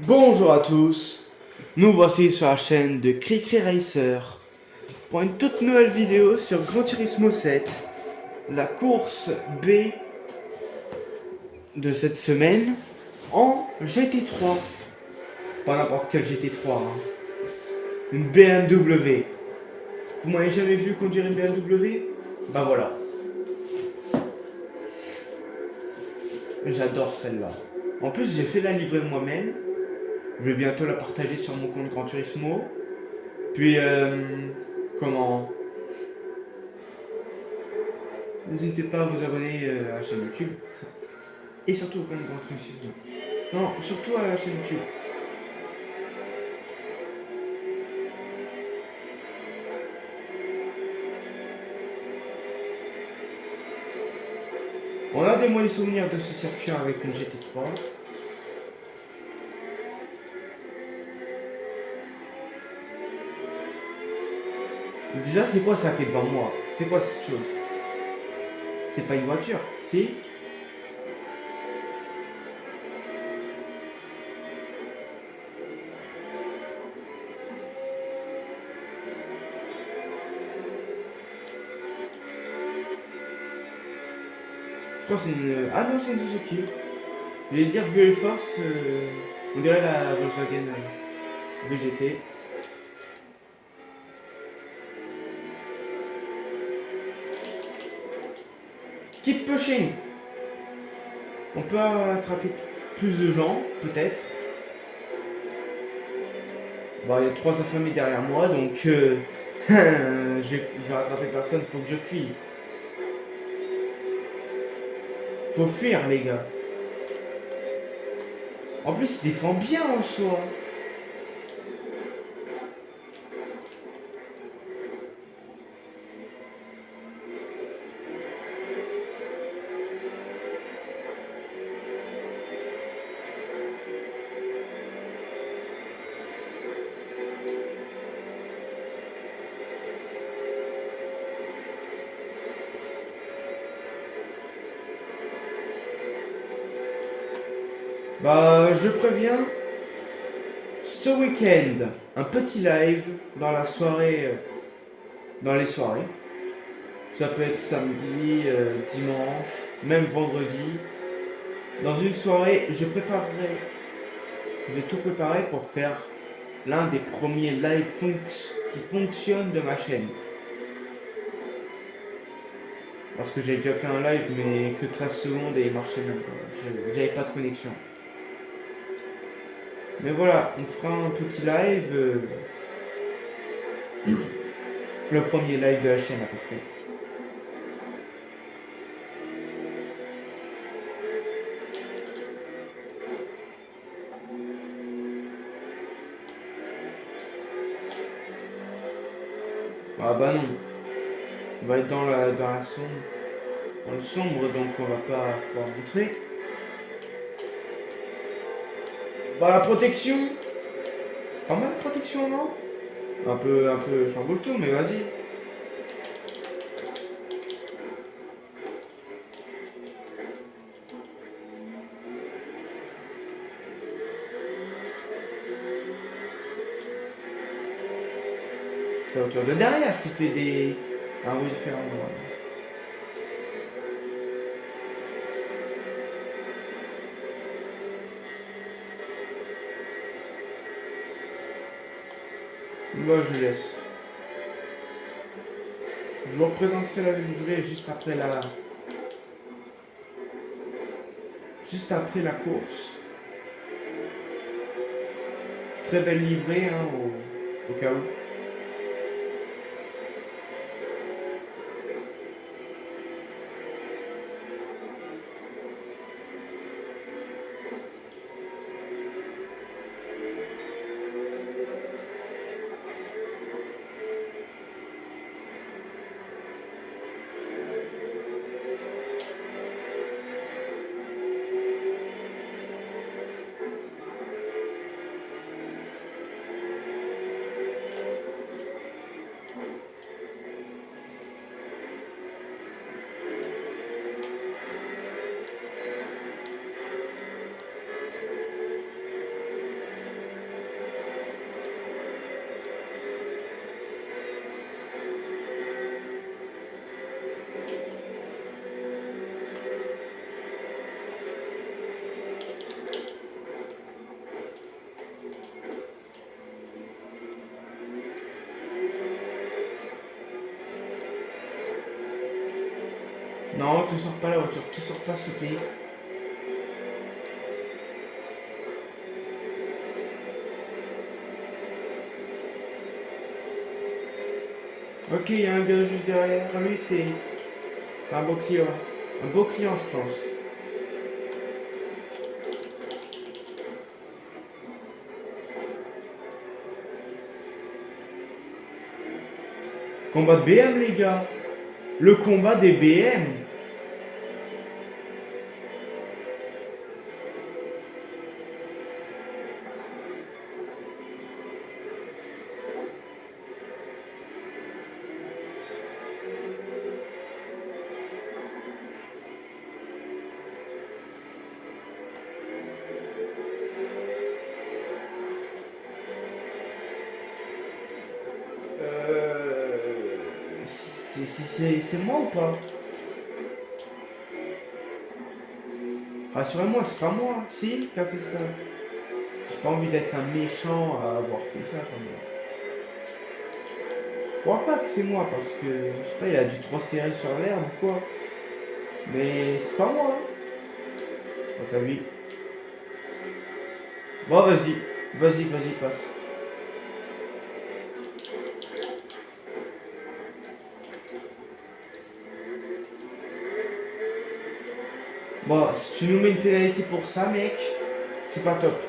Bonjour à tous, nous voici sur la chaîne de Cricri Racer pour une toute nouvelle vidéo sur Gran Turismo 7, la course B de cette semaine en GT3. Pas n'importe quel GT3, hein. Une BMW. Vous m'avez jamais vu conduire une BMW? Bah voilà, j'adore celle-là. En plus j'ai fait la livrer moi-même, je vais bientôt la partager sur mon compte Gran Turismo. Puis comment n'hésitez pas à vous abonner à la chaîne YouTube. Et surtout au compte Grand Turismo. Non, surtout à la chaîne YouTube. On a des moyens souvenirs de ce circuit avec une GT3. Déjà, c'est quoi ça qui est devant moi? C'est quoi cette chose? C'est pas une voiture, si? Je crois que c'est une... Ah non, c'est une Suzuki. Je vais dire Very Force, on dirait la Volkswagen VGT. Keep pushing. On peut attraper plus de gens, peut-être. Bon, il y a trois affamés derrière moi, donc je vais rattraper personne, faut que je fuis. Faut fuir, les gars. En plus, il défend bien en soi. Bah, je préviens, ce week-end, un petit live dans la soirée, dans les soirées. Ça peut être samedi, dimanche, même vendredi. Dans une soirée, je vais tout préparer pour faire l'un des premiers lives qui fonctionnent de ma chaîne. Parce que j'ai déjà fait un live, mais que 13 secondes et il marchait même pas. J'avais pas de connexion. Mais voilà, on fera un petit live, le premier live de la chaîne à peu près. Ah bah non, on va être dans la sombre, dans le sombre, donc on va pas pouvoir montrer. Bah la protection, pas mal de protection, non? Un peu chamboule tout, mais vas-y. C'est la voiture de derrière qui fait un bruit différent. Moi je laisse. Je vous représenterai la livrée juste après la course. Très belle livrée, hein, au cas où. Non, te sors pas la voiture, te sors pas s'il te plaît. Ok, il y a un gars juste derrière. Lui, c'est un beau client. Un beau client, je pense. Combat de BM, les gars. Le combat des BM. C'est moi ou pas? Rassurez-moi, c'est pas moi, si, qui a fait ça. J'ai pas envie d'être un méchant à avoir fait ça quand même. Je crois pas que c'est moi parce que, je sais pas, il a dû trop serrer sur l'herbe ou quoi. Mais c'est pas moi. Oh, t'as vu? Bon, vas-y, vas-y, passe. Bon, si tu nous mets une pénalité pour ça, mec, c'est pas top.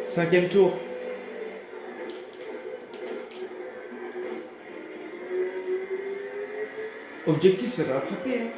Cinquième tour. Objectif, c'est de rattraper, hein.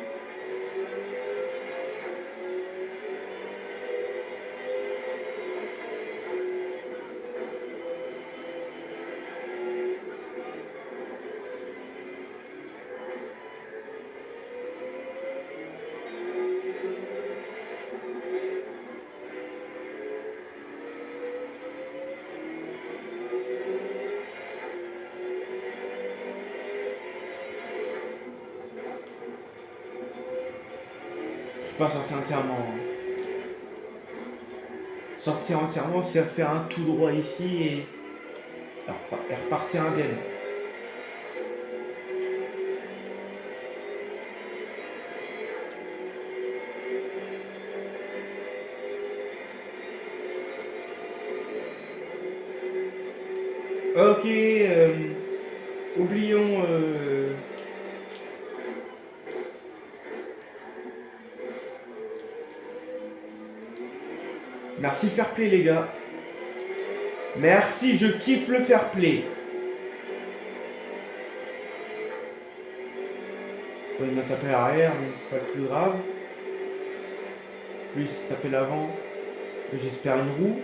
Je suis pas sorti entièrement, hein. Sortir entièrement, c'est faire un tout droit ici et repartir indemne. Ok, oublions. Merci fair play, les gars. Merci, je kiffe le fair play. Bon, il m'a tapé à l'arrière, mais c'est pas le plus grave. Lui, il s'est tapé l'avant. J'espère une roue.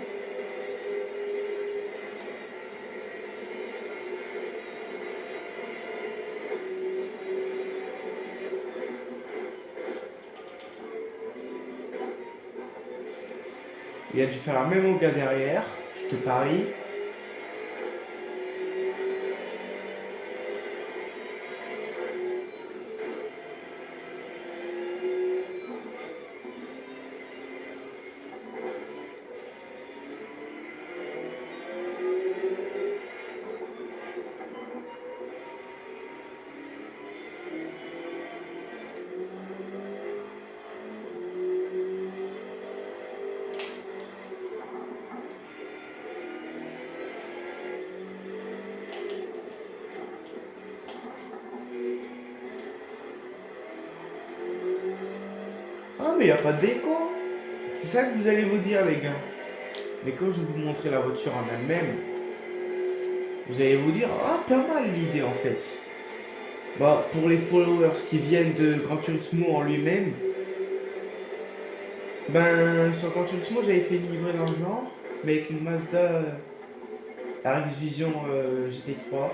Il a dû faire la même au gars derrière. Je te parie. Ah, mais il n'y a pas de déco. C'est ça que vous allez vous dire, les gars. Mais quand je vais vous montrer la voiture en elle-même, vous allez vous dire, ah, pas mal l'idée en fait. Bah, pour les followers qui viennent de Gran Turismo en lui-même, ben, sur Gran Turismo, j'avais fait une livrée dans le genre, mais avec une Mazda RX Vision GT3.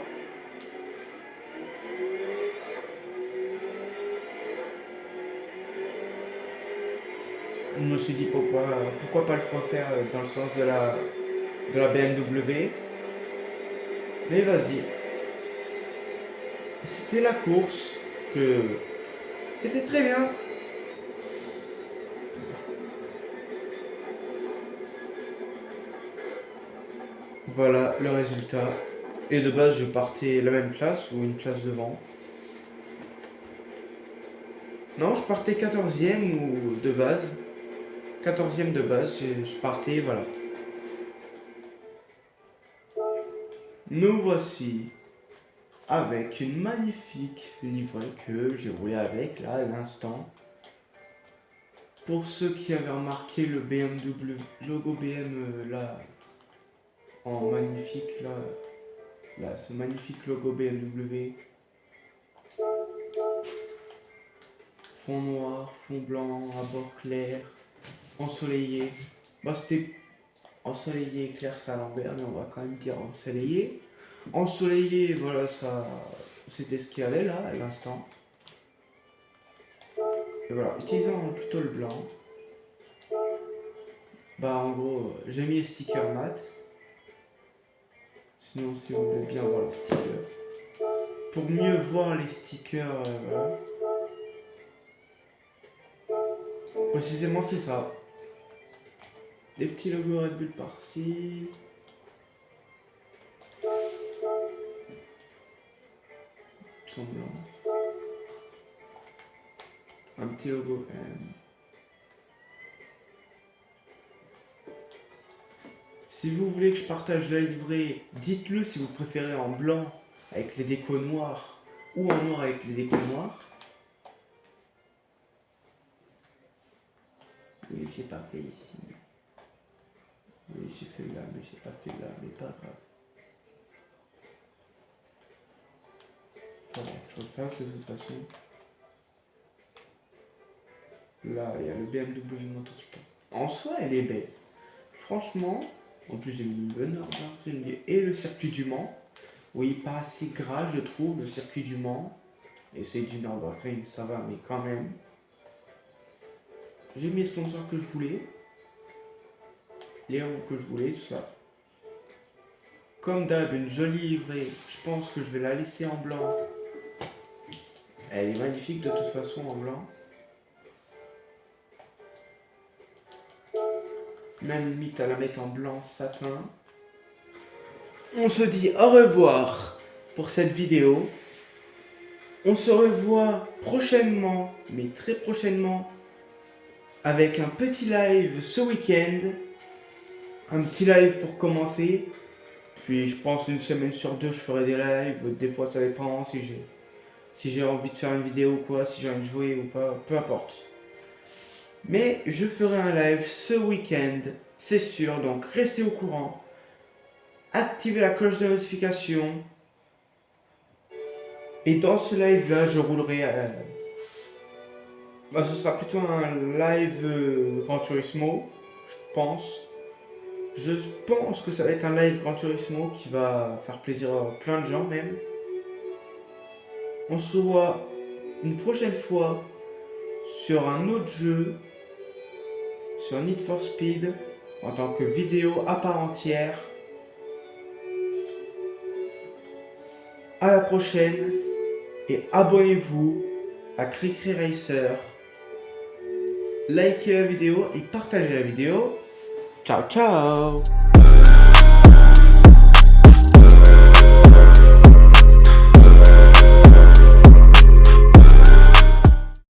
Je me suis dit pourquoi pas le refaire dans le sens de la BMW. Mais vas-y. C'était la course que qui était très bien. Voilà le résultat. Et de base, je partais la même place ou une place devant. Non, je partais 14e ou de base. 14e de base, je partais, voilà. Nous voici avec une magnifique livrée que j'ai roulé avec là à l'instant. Pour ceux qui avaient remarqué le BMW, logo BM là, en magnifique là, ce magnifique logo BMW. Fond noir, fond blanc, à bord clair, ensoleillé. Bah c'était ensoleillé et clair, ça à l'envers, mais on va quand même dire ensoleillé. Ensoleillé, voilà, ça, c'était ce qu'il y avait là à l'instant. Et voilà, utilisant plutôt le blanc. Bah en gros, j'ai mis les stickers mat. Sinon, si vous voulez bien voir les stickers. Pour mieux voir les stickers, voilà. Précisément, c'est ça. Des petits logos Red Bull par-ci. Ils sont blancs. Un petit logo M. Si vous voulez que je partage la livrée, dites-le si vous préférez en blanc avec les décos noirs ou en noir avec les décos noirs. Oui, j'ai pas fait ici. Oui, j'ai fait là, mais j'ai pas fait là, mais pas grave. Faudra que je refasse de toute façon. Là, il y a le BMW Motorsport. En soi, elle est belle. Franchement, en plus j'ai mis le Nürburgring et le circuit du Mans. Oui, pas assez gras, je trouve, le circuit du Mans. Et celui du Nürburgring, ça va, mais quand même. J'ai mis les sponsors que je voulais. Les héros que je voulais, tout ça. Comme d'hab, une jolie livrée. Je pense que je vais la laisser en blanc. Elle est magnifique de toute façon en blanc. Même limite à la mettre en blanc satin. On se dit au revoir pour cette vidéo. On se revoit prochainement, mais très prochainement, avec un petit live ce week-end. Un petit live pour commencer. Puis je pense une semaine sur deux, je ferai des lives. Des fois ça dépend si j'ai envie de faire une vidéo ou quoi, si j'ai envie de jouer ou pas, peu importe. Mais je ferai un live ce week-end, c'est sûr, donc restez au courant. Activez la cloche de notification. Et dans ce live-là, je roulerai... ce sera plutôt un live Gran Turismo, je pense. Je pense que ça va être un live Gran Turismo qui va faire plaisir à plein de gens même. On se revoit une prochaine fois sur un autre jeu, sur Need for Speed, en tant que vidéo à part entière. À la prochaine et abonnez-vous à Cricri Racer. Likez la vidéo et partagez la vidéo. Ciao ciao.